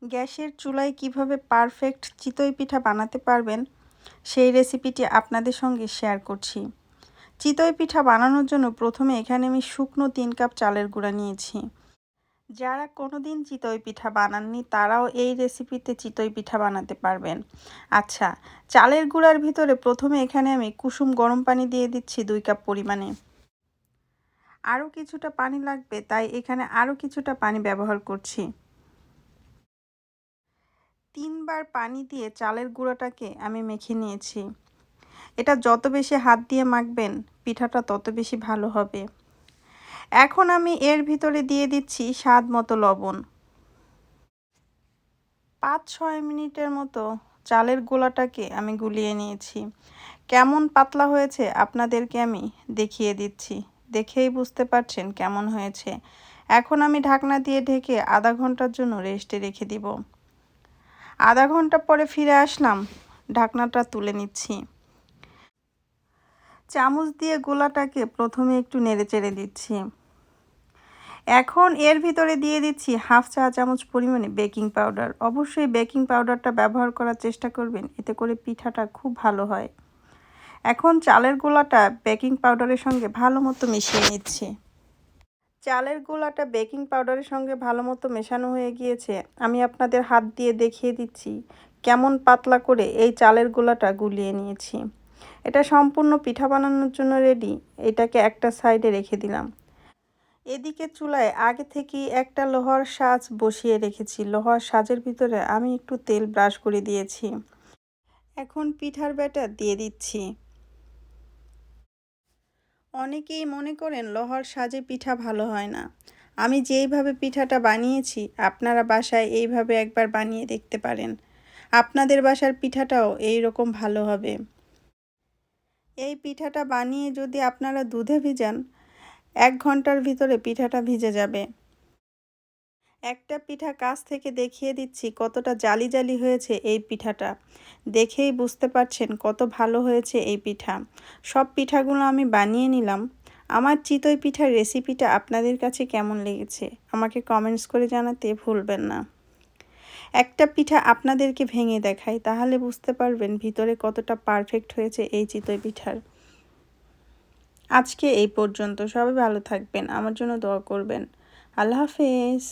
গ্যাসের চুলায় কিভাবে পারফেক্ট চিতই পিঠা বানাতে পারবেন সেই রেসিপিটি আপনাদের সঙ্গে শেয়ার করছি। চিতই পিঠা বানানোর জন্য প্রথমে এখানে আমি শুকনো 3 কাপ চালের গুঁড়া নিয়েছি। যারা কোনোদিন চিতই পিঠা বানাননি তারাও এই রেসিপিতে চিতই পিঠা বানাতে পারবেন। আচ্ছা, চালের গুঁড়ার ভিতরে প্রথমে এখানে আমি কুসুম গরম পানি দিয়ে দিচ্ছি 2 কাপ পরিমাণে। আরও কিছুটা পানি লাগবে, তাই এখানে আরও কিছুটা পানি ব্যবহার করছি। 3 বার পানি দিয়ে চালের গুঁড়োটাকে আমি মেখে নিয়েছি। এটা যত বেশি হাত দিয়ে মাখবেন পিঠাটা তত বেশি ভালো হবে। এখন আমি এর ভিতরে দিয়ে দিচ্ছি স্বাদ মতো লবণ। 5-6 মিনিটের মতো চালের গোলাটাকে আমি গুলিয়ে নিয়েছি। কেমন পাতলা হয়েছে আপনাদেরকে আমি দেখিয়ে দিচ্ছি। দেখেই বুঝতে পারছেন কেমন হয়েছে। এখন আমি ঢাকনা দিয়ে ঢেকে আধা ঘন্টার জন্য রেস্টে রেখে দিব। আধা ঘন্টা পরে ফিরে আসলাম, ঢাকনাটা তুলে নিচ্ছি। চামচ দিয়ে গোলাটাকে প্রথমে একটু নেড়েচেড়ে দিচ্ছি। এখন এর ভিতরে দিয়ে দিচ্ছি হাফ চা চামচ পরিমাণে বেকিং পাউডার। অবশ্যই বেকিং পাউডারটা ব্যবহার করার চেষ্টা করবেন, এতে করে পিঠাটা খুব ভালো হয়। এখন চালের গোলাটা বেকিং পাউডারের সঙ্গে ভালো মতো মিশিয়ে নিচ্ছি। চালের গোলাটা বেকিং পাউডারের সঙ্গে ভালো মতো মেশানো হয়ে গিয়েছে। আমি আপনাদের হাত দিয়ে দেখিয়ে দিচ্ছি কেমন পাতলা করে এই চালের গোলাটা গুলিয়ে নিয়েছি। এটা সম্পূর্ণ পিঠা বানানোর জন্য রেডি। এটাকে একটা সাইডে রেখে দিলাম। এদিকে চুলায় আগে থেকেই একটা লোহার সাজ বসিয়ে রেখেছি। লোহার সাজের ভিতরে আমি একটু তেল ব্রাশ করে দিয়েছি। এখন পিঠার ব্যাটার দিয়ে দিচ্ছি। অনেকেই মনে করেন লোহার সাজে পিঠা ভালো হয় না। আমি যেইভাবে পিঠাটা বানিয়েছি আপনারা বাসায় এইভাবে একবার বানিয়ে দেখতে পারেন। আপনাদের বাসার পিঠাটাও এই রকম ভালো হবে। এই পিঠাটা বানিয়ে যদি আপনারা দুধে ভিজান 1 ঘন্টার ভিতরে পিঠাটা ভিজে যাবে। একটা পিঠা কাছ থেকে দেখিয়ে দিচ্ছি কতটা জালি জালি হয়েছে এই পিঠাটা। দেখেই বুঝতে পারছেন কত ভালো হয়েছে এই পিঠা। সব পিঠাগুলো আমি বানিয়ে নিলাম। আমার চিতই পিঠার রেসিপিটা আপনাদের কাছে কেমন লেগেছে আমাকে কমেন্টস করে জানাতে ভুলবেন না। একটা পিঠা আপনাদেরকে ভেঙে দেখাই, তাহলে বুঝতে পারবেন ভিতরে কতটা পারফেক্ট হয়েছে এই চিতই পিঠার। আজকে এই পর্যন্ত। সবাই ভালো থাকবেন, আমার জন্য দোয়া করবেন। আল্লাহ হাফেজ।